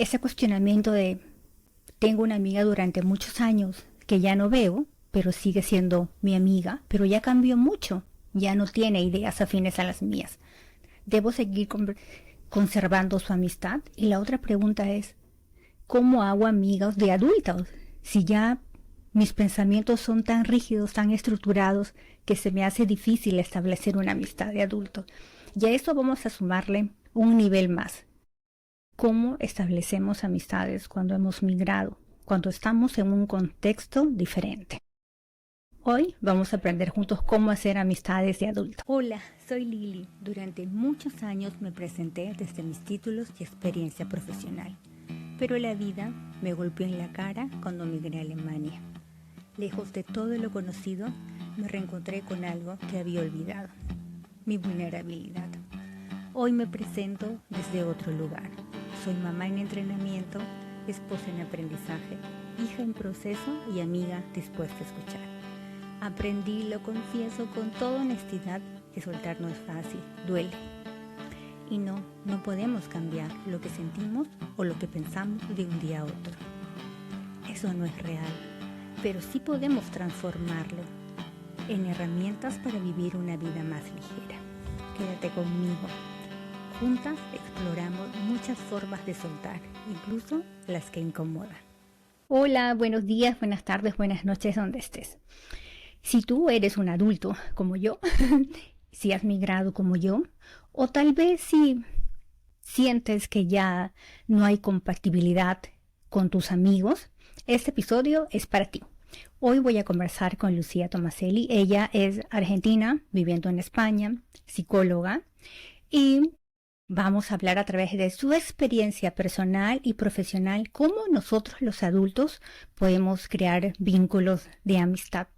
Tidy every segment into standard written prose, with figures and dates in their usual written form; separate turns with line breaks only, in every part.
ese cuestionamiento de tengo una amiga durante muchos años que ya no veo, pero sigue siendo mi amiga, pero ya cambió mucho, ya no tiene ideas afines a las mías. ¿Debo seguir conservando su amistad? Y la otra pregunta es, ¿cómo hago amigos de adultos? Si ya mis pensamientos son tan rígidos, tan estructurados, que se me hace difícil establecer una amistad de adultos. Y a eso vamos a sumarle un nivel más. ¿Cómo establecemos amistades cuando hemos migrado, cuando estamos en un contexto diferente? Hoy vamos a aprender juntos cómo hacer amistades de adultos. Hola, soy Lili. Durante muchos años me presenté desde mis títulos y experiencia profesional, pero la vida me golpeó en la cara cuando migré a Alemania. Lejos de todo lo conocido, me reencontré con algo que había olvidado, mi vulnerabilidad. Hoy me presento desde otro lugar. Soy mamá en entrenamiento, esposa en aprendizaje, hija en proceso y amiga dispuesta a escuchar. Aprendí, lo confieso con toda honestidad, que soltar no es fácil, duele. Y no podemos cambiar lo que sentimos o lo que pensamos de un día a otro. Eso no es real, pero sí podemos transformarlo en herramientas para vivir una vida más ligera. Quédate conmigo. Juntas exploramos muchas formas de soltar, incluso las que incomodan. Hola, buenos días, buenas tardes, buenas noches, donde estés. Si tú eres un adulto como yo, si has migrado como yo, o tal vez si sientes que ya no hay compatibilidad con tus amigos, este episodio es para ti. Hoy voy a conversar con Lucía Tomaselli. Ella es argentina, viviendo en España, psicóloga, y vamos a hablar a través de su experiencia personal y profesional cómo nosotros los adultos podemos crear vínculos de amistad.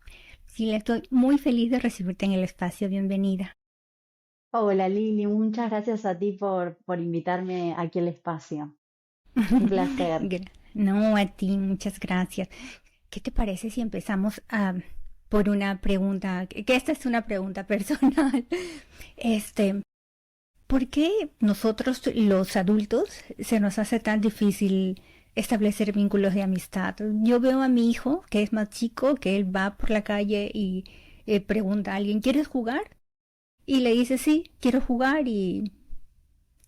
Sí, estoy muy feliz de recibirte en el espacio. Bienvenida.
Hola Lili, muchas gracias a ti por invitarme aquí al espacio. Un placer.
No, a ti, muchas gracias. ¿Qué te parece si empezamos por una pregunta? Que esta es una pregunta personal. Este, ¿Por qué nosotros los adultos se nos hace tan difícil establecer vínculos de amistad? Yo veo a mi hijo, que es más chico, que él va por la calle y pregunta a alguien, ¿quieres jugar? Y le dice, sí, quiero jugar y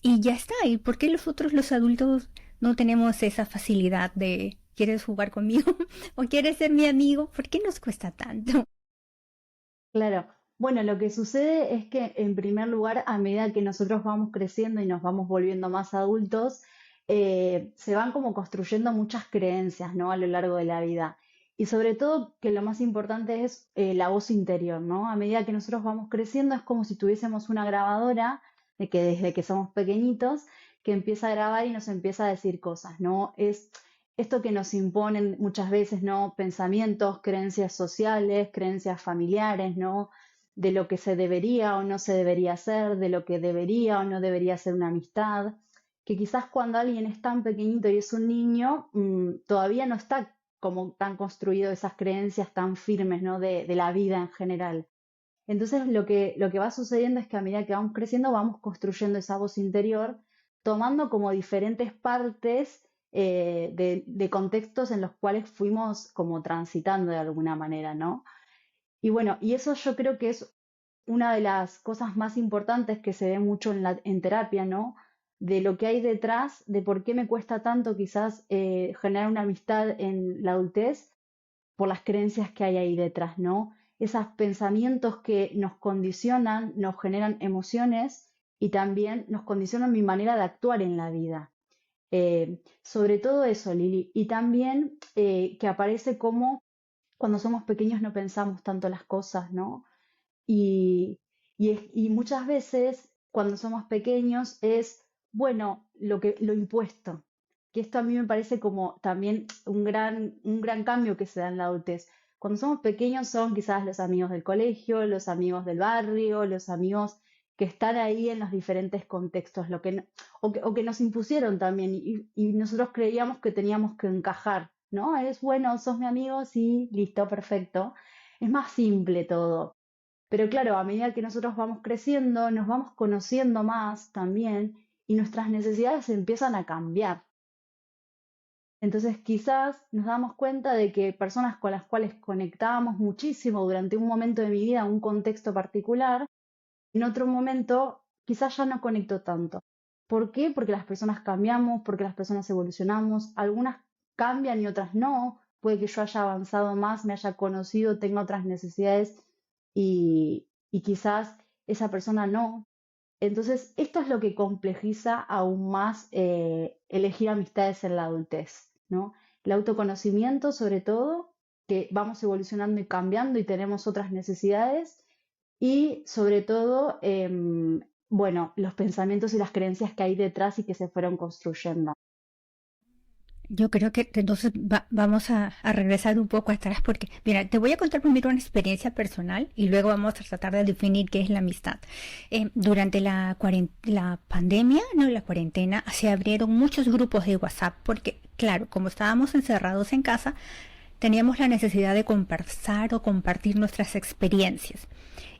ya está. ¿Y por qué nosotros los adultos no tenemos esa facilidad de, ¿quieres jugar conmigo? ¿O quieres ser mi amigo? ¿Por qué nos cuesta tanto?
Claro. Bueno, lo que sucede es que en primer lugar, a medida que nosotros vamos creciendo y nos vamos volviendo más adultos, se van como construyendo muchas creencias, ¿no? A lo largo de la vida. Y sobre todo que lo más importante es la voz interior, ¿no? A medida que nosotros vamos creciendo es como si tuviésemos una grabadora de que desde que somos pequeñitos que empieza a grabar y nos empieza a decir cosas, ¿no? Es esto que nos imponen muchas veces, ¿no? Pensamientos, creencias sociales, creencias familiares, ¿no? De lo que se debería o no se debería hacer, de lo que debería o no debería ser una amistad, que quizás cuando alguien es tan pequeñito y es un niño, todavía no está como tan construido esas creencias tan firmes, ¿no? De la vida en general. Entonces lo que va sucediendo es que a medida que vamos creciendo vamos construyendo esa voz interior, tomando como diferentes partes de contextos en los cuales fuimos como transitando de alguna manera, ¿no? Y bueno, y eso yo creo que es una de las cosas más importantes que se ve mucho en terapia, ¿no? De lo que hay detrás, de por qué me cuesta tanto quizás generar una amistad en la adultez por las creencias que hay ahí detrás, ¿no? Esos pensamientos que nos condicionan, nos generan emociones y también nos condicionan mi manera de actuar en la vida. Sobre todo eso, Lili. Y también que aparece como cuando somos pequeños no pensamos tanto las cosas, ¿no? Y, y muchas veces cuando somos pequeños es, bueno, lo impuesto, que esto a mí me parece como también un gran cambio que se da en la adultez. Cuando somos pequeños son quizás los amigos del colegio, los amigos del barrio, los amigos que están ahí en los diferentes contextos, o que nos impusieron también y nosotros creíamos que teníamos que encajar, ¿no? Es bueno, sos mi amigo, sí, listo, perfecto. Es más simple todo. Pero claro, a medida que nosotros vamos creciendo, nos vamos conociendo más también y nuestras necesidades empiezan a cambiar. Entonces quizás nos damos cuenta de que personas con las cuales conectábamos muchísimo durante un momento de mi vida, un contexto particular, en otro momento quizás ya no conecto tanto. ¿Por qué? Porque las personas cambiamos, porque las personas evolucionamos, algunas cambian y otras no. Puede que yo haya avanzado más, me haya conocido, tenga otras necesidades y quizás esa persona no. Entonces, esto es lo que complejiza aún más elegir amistades en la adultez, ¿no? El autoconocimiento, sobre todo, que vamos evolucionando y cambiando y tenemos otras necesidades, y sobre todo, bueno, los pensamientos y las creencias que hay detrás y que se fueron construyendo.
Yo creo que entonces vamos a regresar un poco atrás porque, mira, te voy a contar primero una experiencia personal y luego vamos a tratar de definir qué es la amistad. Durante la pandemia, no la cuarentena, se abrieron muchos grupos de WhatsApp porque, claro, como estábamos encerrados en casa, teníamos la necesidad de conversar o compartir nuestras experiencias.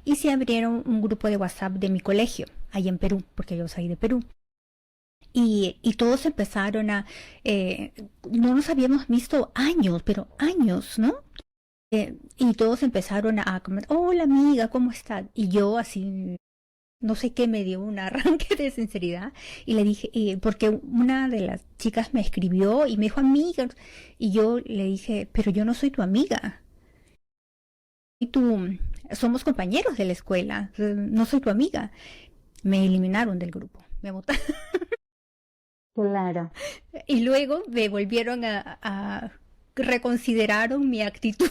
Y se abrieron un grupo de WhatsApp de mi colegio, ahí en Perú, porque yo soy de Perú. Y todos empezaron no nos habíamos visto años, pero años, ¿no? Y todos empezaron a comentar, hola amiga, ¿cómo estás? Y yo así, no sé qué, me dio un arranque de sinceridad y le dije, porque una de las chicas me escribió y me dijo amiga, y yo le dije, pero yo no soy tu amiga, y tú, somos compañeros de la escuela, no soy tu amiga. Me eliminaron del grupo, me botaron.
Claro,
Y luego me volvieron reconsideraron mi actitud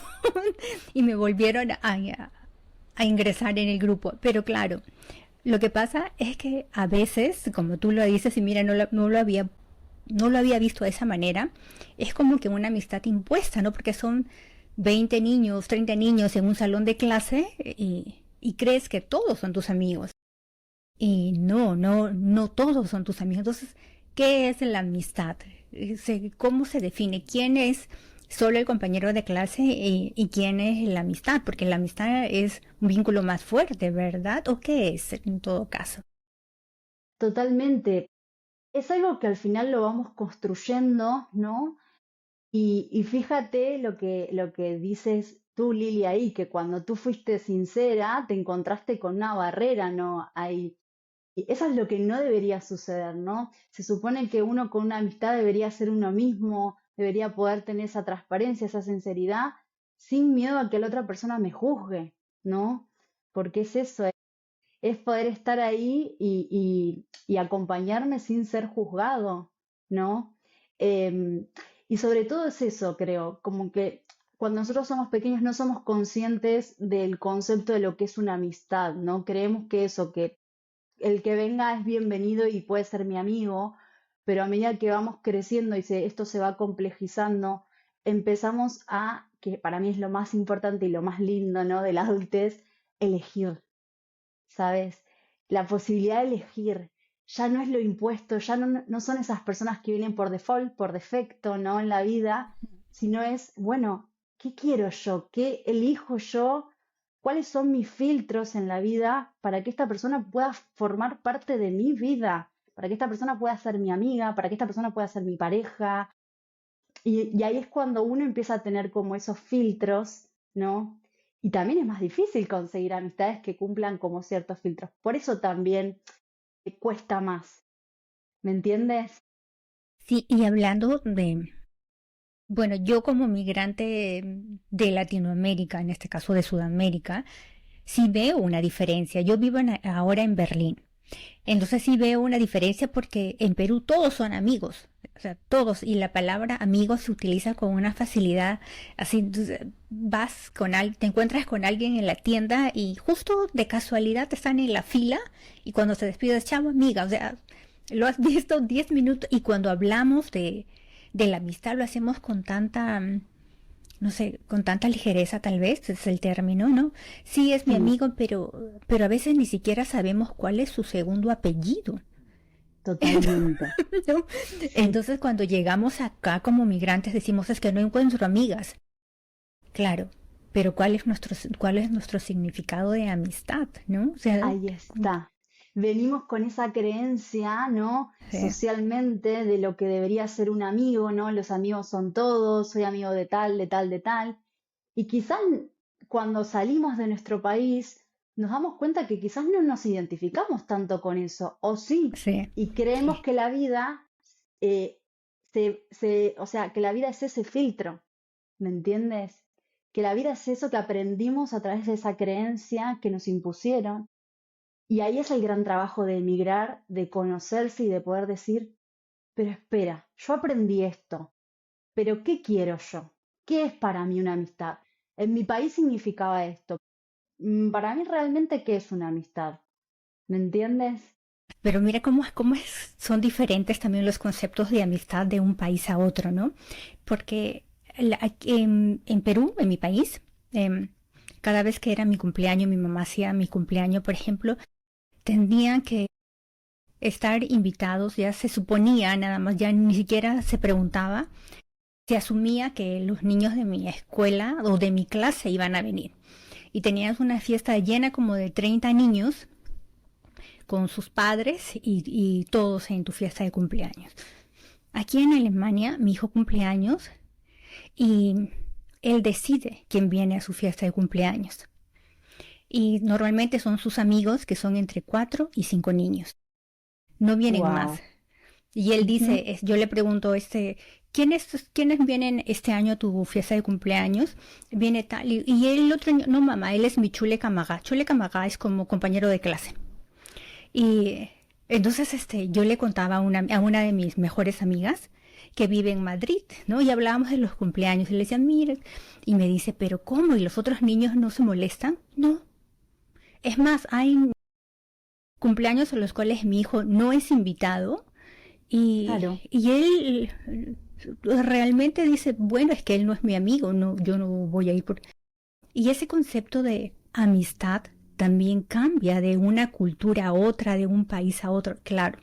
y me volvieron a ingresar en el grupo. Pero claro, lo que pasa es que a veces, como tú lo dices, y mira, no lo había visto de esa manera, es como que una amistad impuesta, ¿no? Porque son 20 niños, 30 niños en un salón de clase y crees que todos son tus amigos. Y no todos son tus amigos. Entonces, ¿qué es la amistad? ¿Cómo se define? ¿Quién es solo el compañero de clase y quién es la amistad? Porque la amistad es un vínculo más fuerte, ¿verdad? ¿O qué es en todo caso?
totalmente. Es algo que al final lo vamos construyendo, ¿no? Y fíjate lo que dices tú, Lili, ahí, que cuando tú fuiste sincera, te encontraste con una barrera, ¿no? Ahí. Y eso es lo que no debería suceder, ¿no? Se supone que uno con una amistad debería ser uno mismo, debería poder tener esa transparencia, esa sinceridad, sin miedo a que la otra persona me juzgue, ¿no? Porque es eso, es poder estar ahí y acompañarme sin ser juzgado, ¿no? Em, y sobre todo es eso, creo, como que cuando nosotros somos pequeños no somos conscientes del concepto de lo que es una amistad, ¿no? Creemos que eso, que el que venga es bienvenido y puede ser mi amigo, pero a medida que vamos creciendo y esto se va complejizando, empezamos a, que para mí es lo más importante y lo más lindo, ¿no? De la adultez, elegir, ¿sabes? La posibilidad de elegir. Ya no es lo impuesto, ya no son esas personas que vienen por default, por defecto, ¿no? En la vida, sino es, bueno, ¿qué quiero yo? ¿Qué elijo yo? ¿Cuáles son mis filtros en la vida para que esta persona pueda formar parte de mi vida? Para que esta persona pueda ser mi amiga, para que esta persona pueda ser mi pareja. Y ahí es cuando uno empieza a tener como esos filtros, ¿no? Y también es más difícil conseguir amistades que cumplan como ciertos filtros. Por eso también cuesta más, ¿me entiendes?
Sí, y hablando de, bueno, yo como migrante de Latinoamérica, en este caso de Sudamérica, sí veo una diferencia. Yo vivo ahora en Berlín. Entonces sí veo una diferencia porque en Perú todos son amigos, o sea, todos, y la palabra amigo se utiliza con una facilidad, así entonces, te encuentras con alguien en la tienda y justo de casualidad están en la fila y cuando se despide, chao amiga, o sea, lo has visto 10 minutos y cuando hablamos de la amistad lo hacemos con tanta no sé, con tanta ligereza tal vez, es el término, ¿no? Sí, es mi
Mm,
amigo, pero a veces ni siquiera sabemos cuál es su segundo apellido,
totalmente.
¿no?
Sí.
Entonces, cuando llegamos acá como migrantes decimos, es que no encuentro amigas. Claro, pero cuál es nuestro significado de amistad, ¿no? O sea,
Ahí está. venimos con esa creencia, ¿no?
Sí,
Socialmente de lo que debería ser un amigo, ¿no? Los amigos son todos, soy amigo de tal, de tal, de tal. Y quizás cuando salimos de nuestro país nos damos cuenta que quizás no nos identificamos tanto con eso, o sí,
sí,
y creemos
sí.
que la vida, eh, o sea, que la vida es ese filtro, ¿me entiendes? Que la vida es eso que aprendimos a través de esa creencia que nos impusieron. Y ahí es el gran trabajo de emigrar, de conocerse y de poder decir, pero espera, yo aprendí esto, pero ¿qué quiero yo? ¿Qué es para mí una amistad? En mi país significaba esto. Para mí realmente, ¿qué es una amistad? ¿Me entiendes?
Pero mira son diferentes también los conceptos de amistad de un país a otro, ¿no? Porque en Perú, en mi país, em, cada vez que era mi cumpleaños, mi mamá hacía mi cumpleaños, por ejemplo, tenían que estar invitados, ya se suponía, nada más, ya ni siquiera se preguntaba, se asumía que los niños de mi escuela o de mi clase iban a venir. Y tenías una fiesta llena como de 30 niños con sus padres y todos en tu fiesta de cumpleaños. Aquí en Alemania, mi hijo cumpleaños y él decide quién viene a su fiesta de cumpleaños. Y normalmente son sus amigos, que son entre 4 y 5 niños. No vienen más.
Wow.
Y él dice, yo le pregunto, ¿quiénes vienen este año a tu fiesta de cumpleaños? Viene tal. Y el otro, no mamá, él es mi chule camaga. Chule camaga es como compañero de clase. Y entonces yo le contaba a una de mis mejores amigas que vive en Madrid, ¿no? Y hablábamos de los cumpleaños. Y le decía, mira, y me dice, ¿pero cómo? ¿Y los otros niños no se molestan? No. Es más, hay cumpleaños a los cuales mi hijo no es invitado
Claro,
y él realmente dice, bueno, es que él no es mi amigo, no, yo no voy a ir por... Y ese concepto de amistad también cambia de una cultura a otra, de un país a otro. Claro,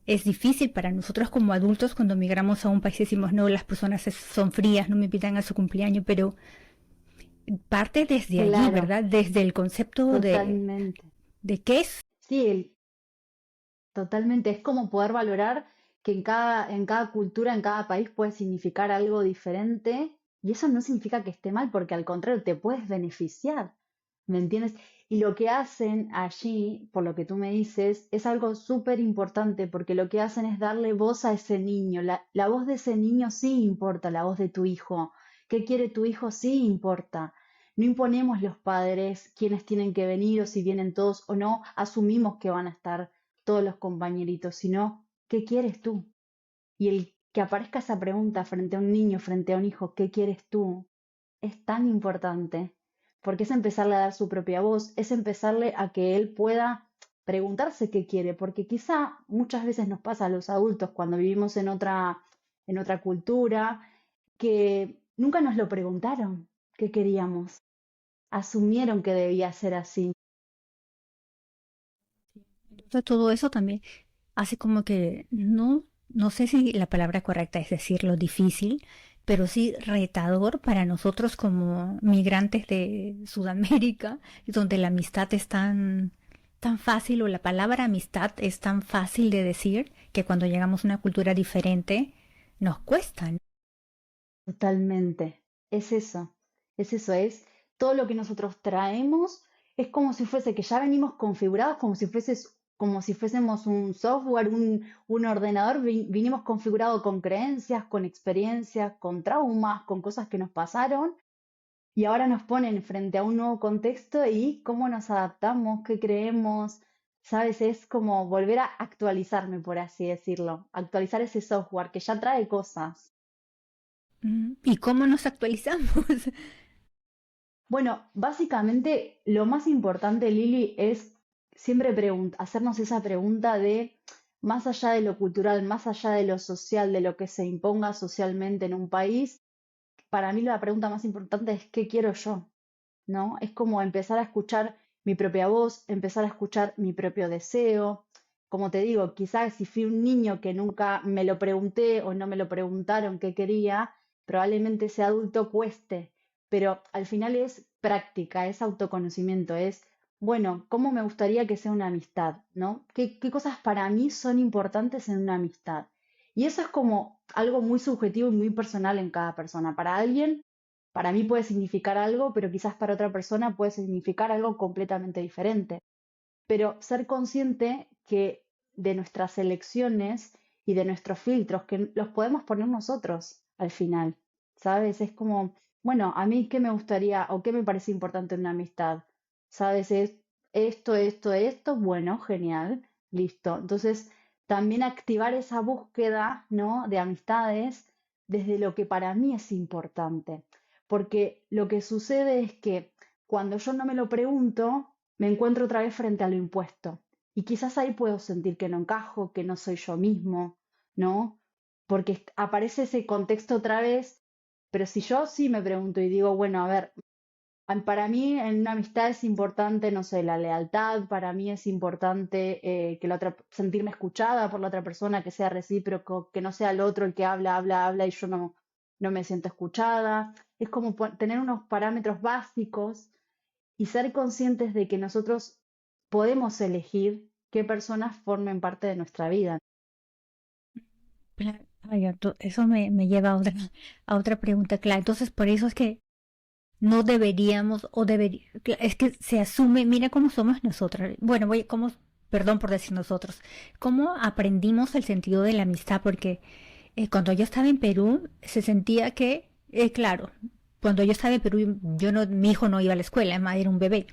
es difícil para nosotros como adultos cuando migramos a un país y decimos, no, las personas son frías, no me invitan a su cumpleaños, pero parte desde allí,
claro,
¿verdad? Desde el concepto
totalmente.
de qué es.
Sí, totalmente. Es como poder valorar que en cada cultura, en cada país puede significar algo diferente y eso no significa que esté mal, porque al contrario, te puedes beneficiar, ¿me entiendes? Y lo que hacen allí, por lo que tú me dices, es algo súper importante porque lo que hacen es darle voz a ese niño. La voz de ese niño sí importa, la voz de tu hijo. ¿Qué quiere tu hijo? Sí importa. No imponemos los padres quiénes tienen que venir o si vienen todos o no, asumimos que van a estar todos los compañeritos, sino ¿qué quieres tú? Y el que aparezca esa pregunta frente a un niño, frente a un hijo, ¿qué quieres tú? Es tan importante, porque es empezarle a dar su propia voz, es empezarle a que él pueda preguntarse qué quiere, porque quizá muchas veces nos pasa a los adultos cuando vivimos en otra cultura, que nunca nos lo preguntaron qué queríamos, asumieron que debía ser así.
Entonces, todo eso también hace como que no sé si la palabra correcta es decirlo difícil, pero sí retador para nosotros como migrantes de Sudamérica, donde la amistad es tan fácil o la palabra amistad es tan fácil de decir que cuando llegamos a una cultura diferente nos cuesta, ¿no?
Totalmente. Es eso, es eso, es todo lo que nosotros traemos, es como si fuese que ya venimos configurados, como si fuésemos un software, un ordenador, vinimos configurados con creencias, con experiencias, con traumas, con cosas que nos pasaron, y ahora nos ponen frente a un nuevo contexto y cómo nos adaptamos, qué creemos, ¿sabes? Es como volver a actualizarme, por así decirlo, actualizar ese software que ya trae cosas.
¿Y cómo nos actualizamos?
Bueno, básicamente lo más importante, Lili, es siempre hacernos esa pregunta de, más allá de lo cultural, más allá de lo social, de lo que se imponga socialmente en un país, para mí la pregunta más importante es ¿qué quiero yo? ¿No? Es como empezar a escuchar mi propia voz, empezar a escuchar mi propio deseo. Como te digo, quizás si fui un niño que nunca me lo pregunté o no me lo preguntaron qué quería, probablemente ese adulto cueste, pero al final es práctica, es autoconocimiento, es bueno, ¿cómo me gustaría que sea una amistad? ¿No? ¿Qué cosas para mí son importantes en una amistad? Y eso es como algo muy subjetivo y muy personal en cada persona. Para alguien, para mí puede significar algo, pero quizás para otra persona puede significar algo completamente diferente. Pero ser consciente que de nuestras elecciones y de nuestros filtros, que los podemos poner nosotros al final, ¿sabes? Es como, bueno, a mí qué me gustaría o qué me parece importante en una amistad, ¿sabes? Es esto, bueno, genial, listo. Entonces, también activar esa búsqueda, ¿no? De amistades desde lo que para mí es importante. Porque lo que sucede es que cuando yo no me lo pregunto, me encuentro otra vez frente a lo impuesto. Y quizás ahí puedo sentir que no encajo, que no soy yo mismo, ¿no? Porque aparece ese contexto otra vez, pero si yo sí me pregunto y digo, bueno, a ver, para mí en una amistad es importante, no sé, la lealtad, para mí es importante que la otra, sentirme escuchada por la otra persona, que sea recíproco, que no sea el otro el que habla y yo no me siento escuchada. Es como tener unos parámetros básicos y ser conscientes de que nosotros podemos elegir qué personas formen parte de nuestra vida.
Claro. Ay, eso me lleva a otra pregunta, claro. Entonces, por eso es que no deberíamos, o debería, es que se asume, mira cómo somos nosotras. Bueno, perdón por decir nosotros, cómo aprendimos el sentido de la amistad, porque cuando yo estaba en Perú, se sentía que, claro, cuando yo estaba en Perú, yo no, mi hijo no iba a la escuela, además era un bebé,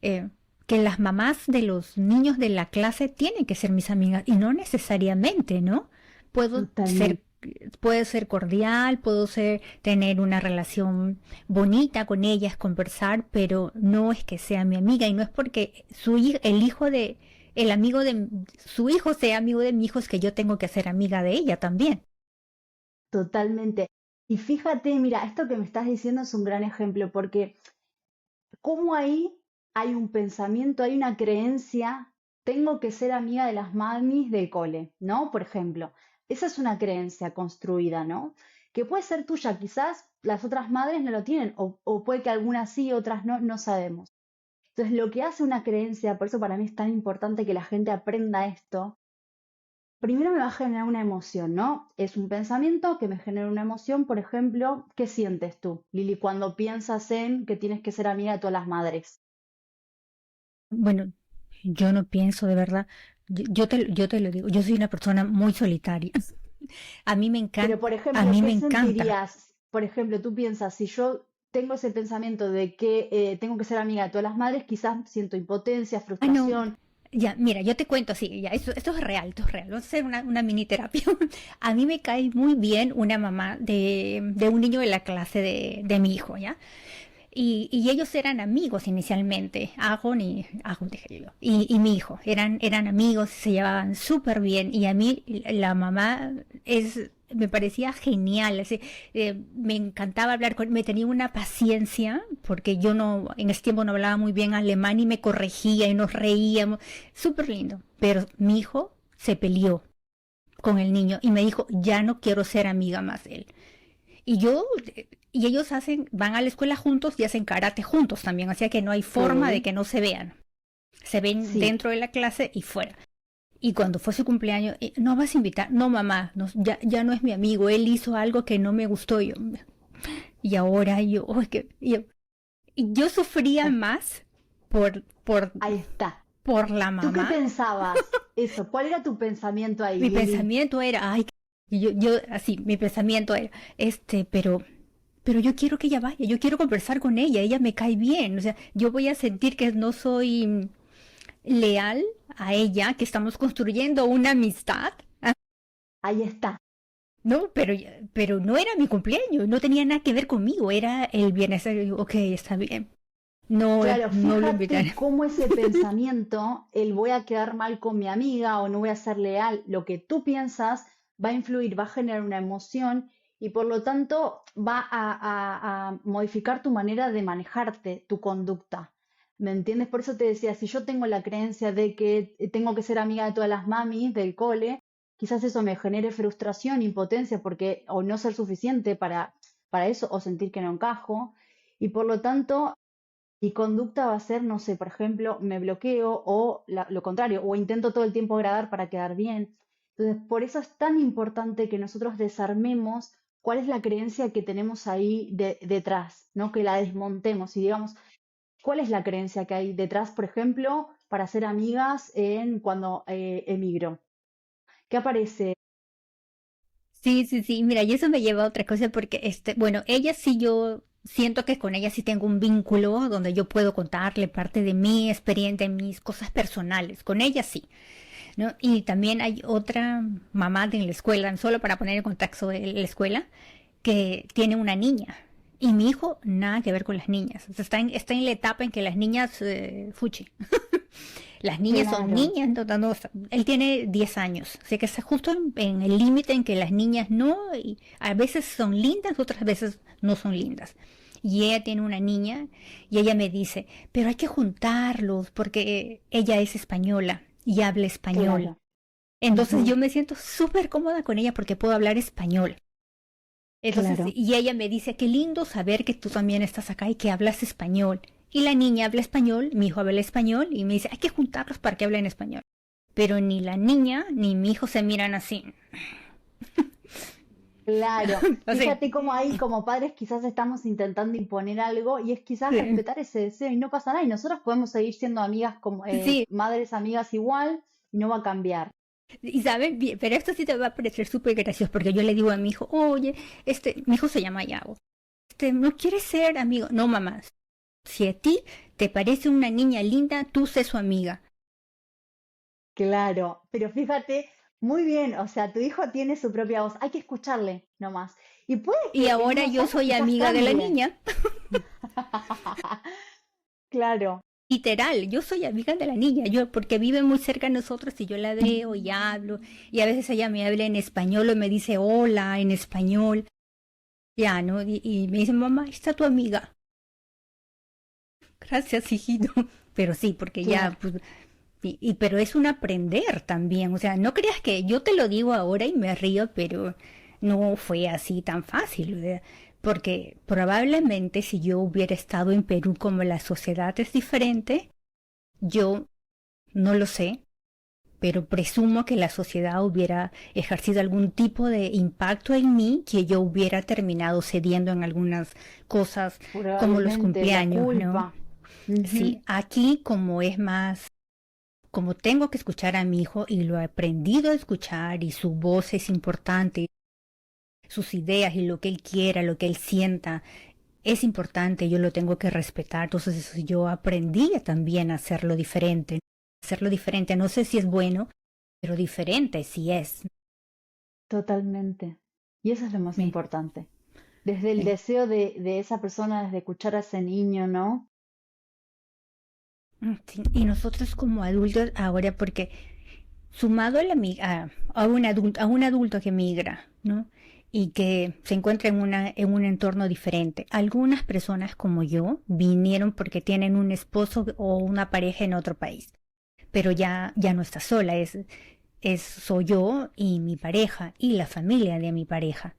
eh, que las mamás de los niños de la clase tienen que ser mis amigas, y no necesariamente, ¿no? Puedo ser,
Totalmente.
puede ser cordial, tener una relación bonita con ellas, conversar, pero no es que sea mi amiga, y no es porque el amigo de su hijo sea amigo de mi hijo, es que yo tengo que ser amiga de ella también.
Totalmente. Y fíjate, mira, esto que me estás diciendo es un gran ejemplo, porque cómo ahí hay un pensamiento, hay una creencia, tengo que ser amiga de las mamis del cole, ¿no? Por ejemplo, esa es una creencia construida, ¿no? Que puede ser tuya, quizás las otras madres no lo tienen, o puede que algunas sí, otras no, no sabemos. Entonces, lo que hace una creencia, por eso para mí es tan importante que la gente aprenda esto, primero me va a generar una emoción, ¿no? Es un pensamiento que me genera una emoción, por ejemplo, ¿qué sientes tú, Lili, cuando piensas en que tienes que ser amiga de todas las madres?
Bueno, yo no pienso de verdad, yo te lo digo, yo soy una persona muy solitaria.
Pero, por
A
ejemplo,
mí
¿qué
me encanta.
sentirías? Por ejemplo, tú piensas, si yo tengo ese pensamiento de que tengo que ser amiga de todas las madres, quizás siento impotencia,
Ah, no,
frustración.
ya, mira, yo te cuento así, ya, esto es real, esto es real. Vamos a hacer una mini terapia. A mí me cae muy bien una mamá de un niño de la clase de mi hijo, ¿ya? Y ellos eran amigos inicialmente, Agon dije yo, y mi hijo, eran amigos, se llevaban súper bien, y a mí la mamá me parecía genial, me encantaba hablar me tenía una paciencia, porque yo no, en ese tiempo no hablaba muy bien alemán y me corregía y nos reíamos, súper lindo, pero mi hijo se peleó con el niño y me dijo, ya no quiero ser amiga más de él. Y yo, y ellos van a la escuela juntos y hacen karate juntos también, o sea que no hay forma de
Sí,
que no se vean. Se ven
sí,
dentro de la clase y fuera. Y cuando fue su cumpleaños, no vas a invitar, no mamá, no, ya no es mi amigo, él hizo algo que no me gustó yo. Y ahora yo, oh, y yo sufría
ahí,
más por, por,
ahí está.
por la
¿Tú qué
mamá.
pensabas? Eso, ¿cuál era tu pensamiento ahí,
Mi
Lili?
pensamiento era, ay, así, mi pensamiento era, pero yo quiero que ella vaya, yo quiero conversar con ella me cae bien, o sea, yo voy a sentir que no soy leal a ella, que estamos construyendo una amistad,
Ahí está.
no, pero no era mi cumpleaños, no tenía nada que ver conmigo, era el bienestar, yo, ok, está bien, no,
Claro,
no lo
fíjate
invitaré.
cómo ese pensamiento, el voy a quedar mal con mi amiga o no voy a ser leal, lo que tú piensas va a influir, va a generar una emoción y por lo tanto va a modificar tu manera de manejarte, tu conducta. ¿Me entiendes? Por eso te decía, si yo tengo la creencia de que tengo que ser amiga de todas las mamis del cole, quizás eso me genere frustración, impotencia, porque o no ser suficiente para eso o sentir que no encajo. Y por lo tanto, Y conducta va a ser, no sé, por ejemplo, me bloqueo o lo contrario, o intento todo el tiempo agradar para quedar bien. Entonces, por eso es tan importante que nosotros desarmemos cuál es la creencia que tenemos ahí detrás, ¿no? Que la desmontemos y digamos, ¿cuál es la creencia que hay detrás, por ejemplo, para ser amigas en cuando emigro? ¿Qué aparece?
Sí, sí, sí, mira, y eso me lleva a otra cosa porque, bueno, ella sí, yo siento que con ella sí tengo un vínculo donde yo puedo contarle parte de mi experiencia, de mis cosas personales, con ella sí, ¿no? Y también hay otra mamá de la escuela, solo para poner en contacto de la escuela, que tiene una niña. Y mi hijo, nada que ver con las niñas. O sea, está en la etapa en que las niñas, fuchi. Las niñas son
Claro,
niñas, él tiene 10 años, así que está justo en el límite en que las niñas no, y a veces son lindas, otras veces no son lindas. Y ella tiene una niña y ella me dice, pero hay que juntarlos porque ella es española y habla español.
claro.
Entonces
Ujú,
yo me siento súper cómoda con ella porque puedo hablar español. Entonces,
claro.
y ella me dice, qué lindo saber que tú también estás acá y que hablas español. Y la niña habla español, mi hijo habla español y me dice, hay que juntarlos para que hablen español. Pero ni la niña ni mi hijo se miran así.
Claro,
O sea,
fíjate cómo ahí como padres quizás estamos intentando imponer algo y es quizás
sí,
respetar ese deseo y no pasa nada y nosotros podemos seguir siendo amigas como
sí,
madres amigas igual y no va a cambiar.
y saben, pero esto sí te va a parecer súper gracioso porque yo le digo a mi hijo, oye, mi hijo se llama Yago, ¿no quieres ser amigo? No, mamá, si a ti te parece una niña linda, tú sé su amiga.
Claro, pero fíjate, muy bien, o sea, tu hijo tiene su propia voz, hay que escucharle nomás. Y puede
Y
que en
ahora
unos
yo
años
soy
quizás
amiga de la
cambie.
niña.
Claro,
Literal, yo soy amiga de la niña, yo porque vive muy cerca de nosotros y yo la veo y hablo y a veces ella me habla en español o me dice hola en español, ya, ¿no? Y me dice, mamá, ahí está tu amiga. Gracias, hijito. Pero sí, porque ya,
claro.
pues, pero es un aprender también, o sea, no creas que yo te lo digo ahora y me río, pero no fue así tan fácil, ¿verdad? Porque probablemente si yo hubiera estado en Perú como la sociedad es diferente, yo no lo sé, pero presumo que la sociedad hubiera ejercido algún tipo de impacto en mí que yo hubiera terminado cediendo en algunas cosas como los
Probablemente la
cumpleaños, ¿no?
culpa. Ujú.
Sí, aquí como es más, como tengo que escuchar a mi hijo y lo he aprendido a escuchar y su voz es importante, sus ideas y lo que él quiera, lo que él sienta, es importante, yo lo tengo que respetar. Entonces yo aprendí también a hacerlo diferente. No sé si es bueno, pero diferente sí es.
Totalmente. Y eso es lo más
Sí,
importante. Desde el
sí.
deseo de esa persona, desde escuchar a ese niño, ¿no?
Sí. Y nosotros como adultos ahora, porque sumado a, a un adulto que migra, ¿no? Y que se encuentra en un entorno diferente. Algunas personas como yo vinieron porque tienen un esposo o una pareja en otro país, pero ya no está sola, soy yo y mi pareja y la familia de mi pareja.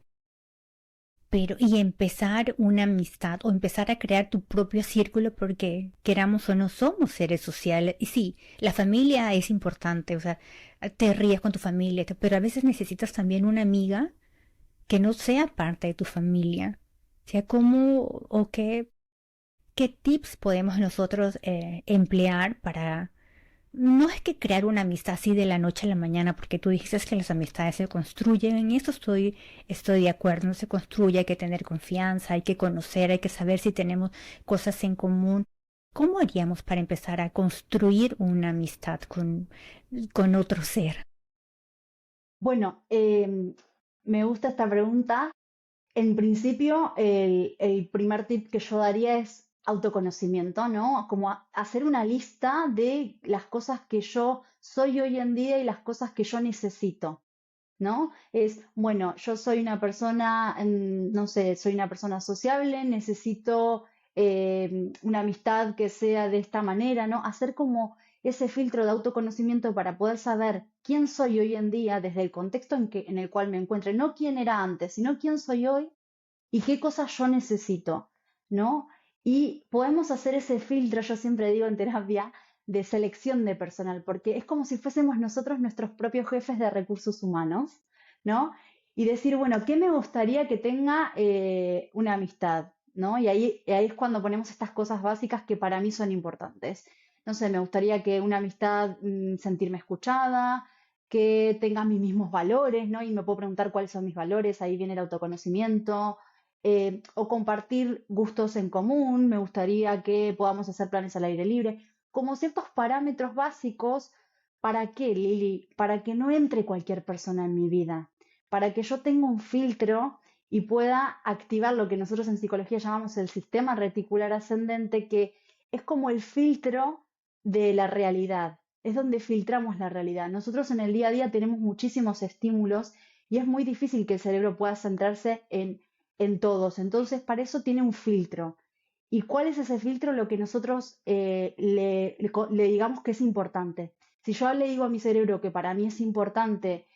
Pero, y empezar una amistad o empezar a crear tu propio círculo porque queramos o no somos seres sociales. Y sí, la familia es importante, o sea, te ríes con tu familia, pero a veces necesitas también una amiga que no sea parte de tu familia. O sea, cómo o qué tips podemos nosotros emplear para no es que crear una amistad así de la noche a la mañana, porque tú dijiste que las amistades se construyen, en eso estoy de acuerdo, no se construye, hay que tener confianza, hay que conocer, hay que saber si tenemos cosas en común. ¿Cómo haríamos para empezar a construir una amistad con otro ser?
Bueno, me gusta esta pregunta. En principio, el primer tip que yo daría es autoconocimiento, ¿no? Como hacer una lista de las cosas que yo soy hoy en día y las cosas que yo necesito. ¿No? Es, bueno, yo soy una persona, no sé, soy una persona sociable, necesito una amistad que sea de esta manera, ¿no? Hacer como ese filtro de autoconocimiento para poder saber quién soy hoy en día desde el contexto en el cual me encuentre, no quién era antes, sino quién soy hoy y qué cosas yo necesito, ¿no? Y podemos hacer ese filtro, yo siempre digo en terapia, de selección de personal, porque es como si fuésemos nosotros nuestros propios jefes de recursos humanos, ¿no? Y decir, bueno, ¿qué me gustaría que tenga una amistad? ¿No? Y ahí es cuando ponemos estas cosas básicas que para mí son importantes. No sé, me gustaría que una amistad, sentirme escuchada, que tenga mis mismos valores, ¿no? Y me puedo preguntar cuáles son mis valores, ahí viene el autoconocimiento, o compartir gustos en común, me gustaría que podamos hacer planes al aire libre, como ciertos parámetros básicos. ¿Para qué, Lili? Para que no entre cualquier persona en mi vida, para que yo tenga un filtro y pueda activar lo que nosotros en psicología llamamos el sistema reticular ascendente, que es como el filtro de la realidad, es donde filtramos la realidad. Nosotros en el día a día tenemos muchísimos estímulos y es muy difícil que el cerebro pueda centrarse en todos. Entonces, para eso tiene un filtro. ¿Y cuál es ese filtro? Lo que nosotros le digamos que es importante. Si yo le digo a mi cerebro que para mí es importante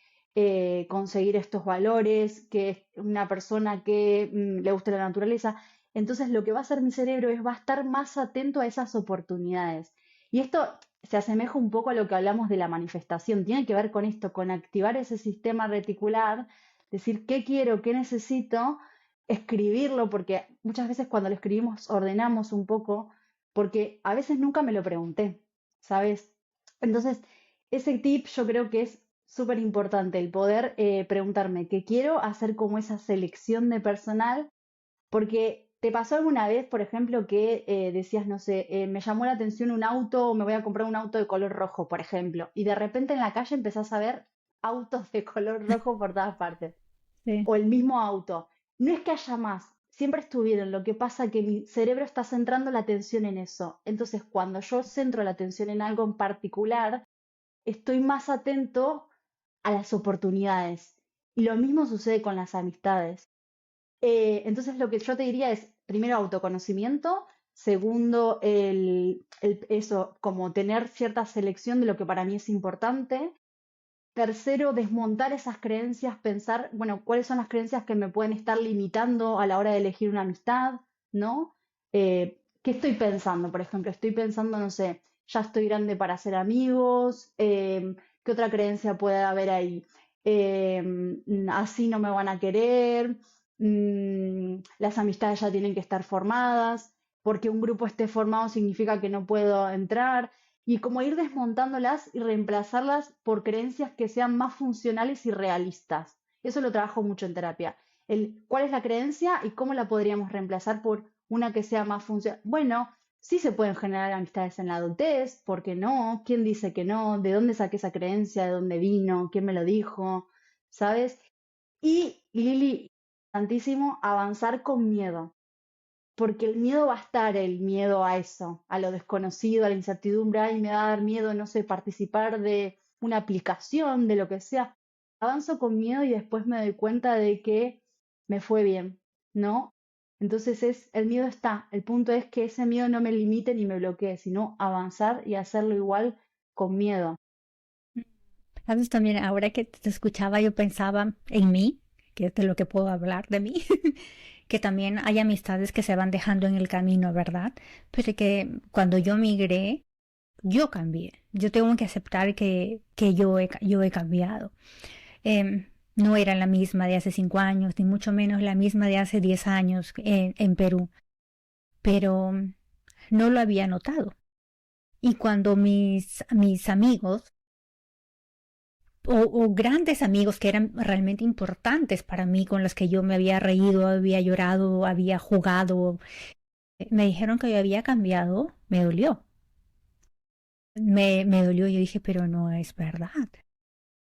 conseguir estos valores, que es una persona que le guste la naturaleza, entonces lo que va a hacer mi cerebro es va a estar más atento a esas oportunidades. Y esto se asemeja un poco a lo que hablamos de la manifestación. Tiene que ver con esto, con activar ese sistema reticular, decir qué quiero, qué necesito, escribirlo, porque muchas veces cuando lo escribimos ordenamos un poco, porque a veces nunca me lo pregunté, ¿sabes? Entonces, ese tip yo creo que es súper importante, el poder preguntarme qué quiero, hacer como esa selección de personal, porque te pasó alguna vez, por ejemplo, que decías, no sé, me llamó la atención un auto o me voy a comprar un auto de color rojo, por ejemplo, y de repente en la calle empezás a ver autos de color rojo por todas partes
Sí.
o el mismo auto. No es que haya más, siempre estuvieron. Lo que pasa es que mi cerebro está centrando la atención en eso. Entonces, cuando yo centro la atención en algo en particular, estoy más atento a las oportunidades. Y lo mismo sucede con las amistades. Entonces, lo que yo te diría es, primero, autoconocimiento. Segundo, eso, como tener cierta selección de lo que para mí es importante. Tercero, desmontar esas creencias, pensar, bueno, cuáles son las creencias que me pueden estar limitando a la hora de elegir una amistad, ¿no? ¿Qué estoy pensando? Por ejemplo, estoy pensando, no sé, ya estoy grande para ser amigos, ¿qué otra creencia puede haber ahí? Así no me van a querer, las amistades ya tienen que estar formadas, porque un grupo esté formado significa que no puedo entrar y como ir desmontándolas y reemplazarlas por creencias que sean más funcionales y realistas. Eso lo trabajo mucho en terapia. ¿Cuál es la creencia y cómo la podríamos reemplazar por una que sea más funcional? Bueno, sí se pueden generar amistades en la adultez, ¿por qué no? ¿Quién dice que no? ¿De dónde saqué esa creencia? ¿De dónde vino? ¿Quién me lo dijo? ¿Sabes? Y Lili, tantísimo, avanzar con miedo porque el miedo va a estar, el miedo a eso, a lo desconocido, a la incertidumbre, ay, me va a dar miedo, no sé, participar de una aplicación, de lo que sea. Avanzo con miedo y después me doy cuenta de que me fue bien, ¿no? Entonces el miedo está, el punto es que ese miedo no me limite ni me bloquee, sino avanzar y hacerlo igual con miedo.
Sabes, también ahora que te escuchaba, yo pensaba en mí, que es de lo que puedo hablar de mí, que también hay amistades que se van dejando en el camino, ¿verdad? Pero que cuando yo migré, yo cambié. Yo tengo que aceptar que yo he cambiado. No era la misma de hace 5 años, ni mucho menos la misma de hace 10 años en Perú, pero no lo había notado. Y cuando mis amigos o grandes amigos que eran realmente importantes para mí, con los que yo me había reído, había llorado, había jugado, me dijeron que yo había cambiado, me dolió. Me dolió, yo dije, pero no es verdad.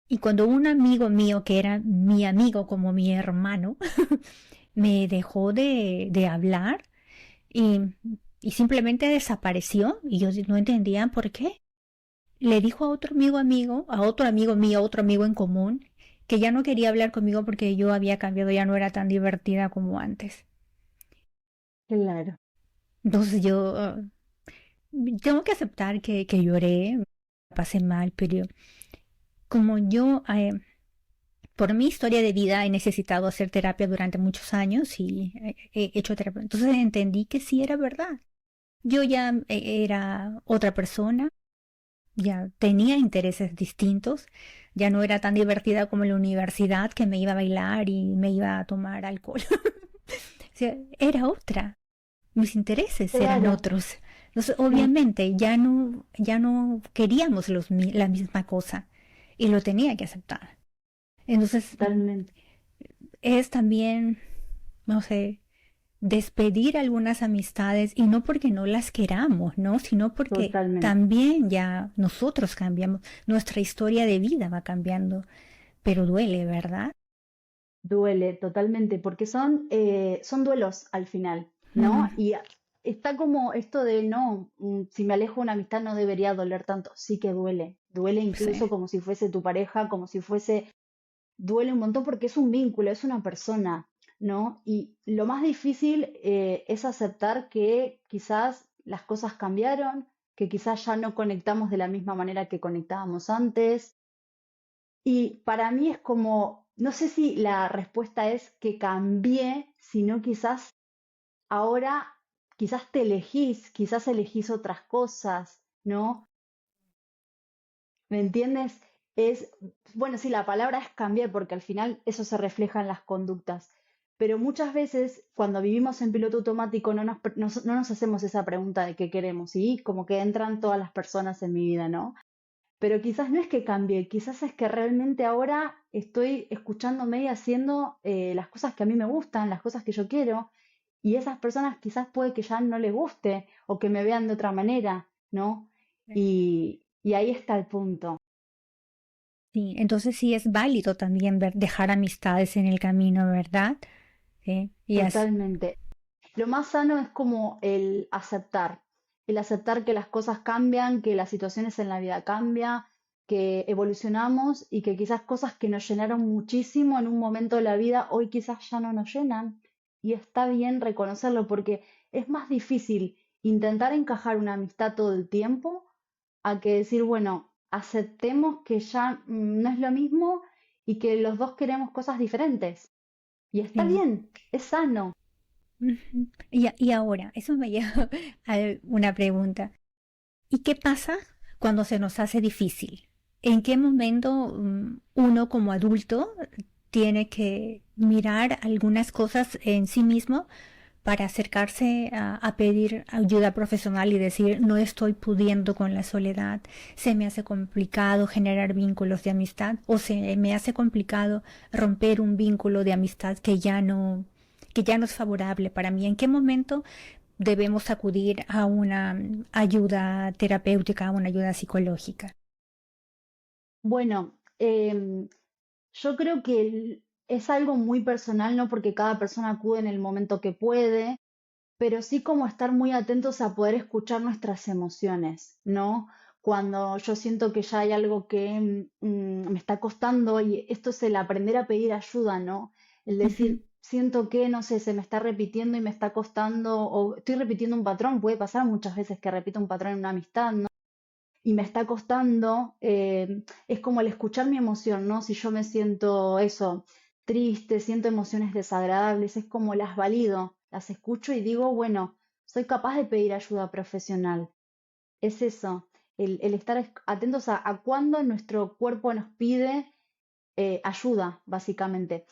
Y cuando un amigo mío, que era mi amigo como mi hermano, me dejó de hablar y, y simplemente desapareció, y yo no entendía por qué. Le dijo a otro amigo, a otro amigo mío, a otro amigo en común, que ya no quería hablar conmigo porque yo había cambiado, ya no era tan divertida como antes.
Claro,
Entonces yo tengo que aceptar que lloré, pasé mal, pero como yo por mi historia de vida he necesitado hacer terapia durante muchos años y he hecho terapia. Entonces entendí que sí era verdad. Yo ya era otra persona, ya tenía intereses distintos, ya no era tan divertida como en la universidad que me iba a bailar y me iba a tomar alcohol. O sea, era otra, mis intereses eran
Claro,
otros. Entonces,
sí,
obviamente, ya no queríamos la misma cosa y lo tenía que aceptar. Entonces,
totalmente,
es también, no sé, despedir algunas amistades y no porque no las queramos, ¿no? Sino porque
totalmente.
también ya nosotros cambiamos, nuestra historia de vida va cambiando, pero duele, ¿verdad?
Duele totalmente, porque son duelos al final, ¿no?
Mm,
Y está como esto de, no, si me alejo de una amistad no debería doler tanto. Sí que duele, duele
sí.
incluso como si fuese tu pareja, como si fuese, duele un montón porque es un vínculo, es una persona, ¿no? Y lo más difícil es aceptar que quizás las cosas cambiaron, que quizás ya no conectamos de la misma manera que conectábamos antes. Y para mí es como, no sé si la respuesta es que cambié, sino quizás ahora, quizás elegís otras cosas, ¿no? ¿Me entiendes? Es, bueno, sí, la palabra es cambiar porque al final eso se refleja en las conductas. Pero muchas veces cuando vivimos en piloto automático no nos hacemos esa pregunta de qué queremos, ¿sí? Como que entran todas las personas en mi vida, ¿no? Pero quizás no es que cambie, quizás es que realmente ahora estoy escuchándome y haciendo las cosas que a mí me gustan, las cosas que yo quiero, y esas personas quizás puede que ya no les guste o que me vean de otra manera, ¿no? Y ahí está el punto,
Sí, entonces sí es válido también dejar amistades en el camino, ¿verdad? Sí, y así.
totalmente. Lo más sano es como el aceptar que las cosas cambian, que las situaciones en la vida cambian, que evolucionamos y que quizás cosas que nos llenaron muchísimo en un momento de la vida, hoy quizás ya no nos llenan. Y está bien reconocerlo porque es más difícil intentar encajar una amistad todo el tiempo a que decir, bueno, aceptemos que ya no es lo mismo y que los dos queremos cosas diferentes. Y está
Sí.
bien, es sano.
Ujú. Y ahora, eso me lleva a una pregunta. ¿Y qué pasa cuando se nos hace difícil? ¿En qué momento uno como adulto tiene que mirar algunas cosas en sí mismo para acercarse a pedir ayuda profesional y decir, no estoy pudiendo con la soledad, se me hace complicado generar vínculos de amistad o se me hace complicado romper un vínculo de amistad que ya no es favorable para mí? ¿En qué momento debemos acudir a una ayuda terapéutica, a una ayuda psicológica?
Bueno, yo creo que es algo muy personal, ¿no? Porque cada persona acude en el momento que puede, pero sí como estar muy atentos a poder escuchar nuestras emociones, ¿no? Cuando yo siento que ya hay algo que me está costando, y esto es el aprender a pedir ayuda, ¿no? El
Ujú.
decir, siento que, no sé, se me está repitiendo y me está costando, o estoy repitiendo un patrón, puede pasar muchas veces que repito un patrón en una amistad, ¿no? Y me está costando, es como el escuchar mi emoción, ¿no? Si yo me siento eso, triste, siento emociones desagradables, es como las valido, las escucho y digo, bueno, soy capaz de pedir ayuda profesional. Es eso, el estar atentos a cuándo nuestro cuerpo nos pide ayuda, básicamente.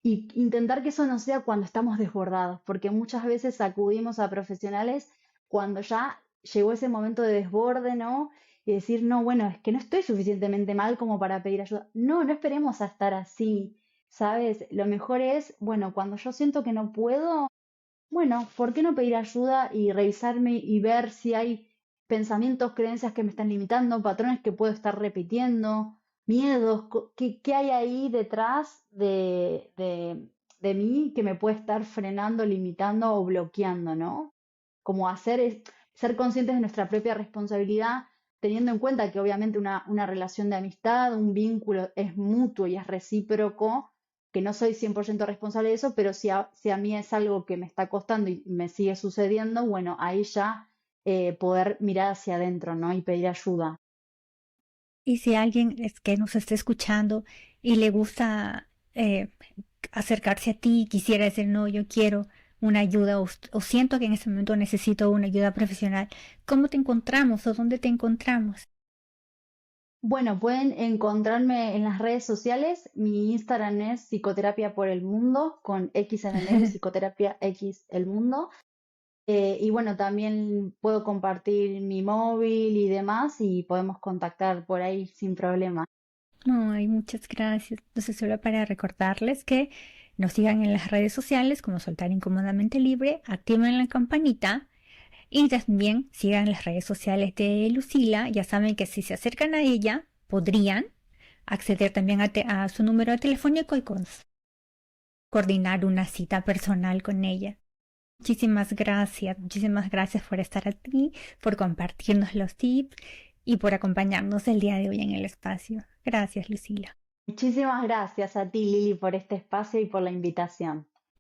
Y intentar que eso no sea cuando estamos desbordados, porque muchas veces acudimos a profesionales cuando ya llegó ese momento de desborde, ¿no? Y decir, no, bueno, es que no estoy suficientemente mal como para pedir ayuda. No, no esperemos a estar así, ¿sabes? Lo mejor es, bueno, cuando yo siento que no puedo, bueno, ¿por qué no pedir ayuda y revisarme y ver si hay pensamientos, creencias que me están limitando, patrones que puedo estar repitiendo, miedos? ¿Qué hay ahí detrás de mí que me puede estar frenando, limitando o bloqueando, ¿no? Como ser conscientes de nuestra propia responsabilidad, teniendo en cuenta que obviamente una relación de amistad, un vínculo es mutuo y es recíproco, que no soy 100% responsable de eso, pero si a mí es algo que me está costando y me sigue sucediendo, bueno, ahí ya poder mirar hacia adentro, ¿no? Y pedir ayuda.
Y si alguien es que nos está escuchando y le gusta eh, acercarse a ti, quisiera decir, no, yo quiero una ayuda o siento que en ese momento necesito una ayuda profesional, ¿cómo te encontramos o dónde te encontramos?
Bueno, pueden encontrarme en las redes sociales. Mi Instagram es Psicoterapia por el Mundo, con X en el medio, Psicoterapia X el Mundo. Y bueno, también puedo compartir mi móvil y demás y podemos contactar por ahí sin problema.
Ay, muchas gracias. Entonces, solo para recordarles que nos sigan en las redes sociales como Soltar Incómodamente Libre, activen la campanita y también sigan las redes sociales de Lucila. Ya saben que si se acercan a ella, podrían acceder también a su número telefónico y coordinar una cita personal con ella. Muchísimas gracias por estar aquí, por compartirnos los tips y por acompañarnos el día de hoy en el espacio. Gracias, Lucila.
Muchísimas gracias a ti, Lili, por este espacio y por la invitación.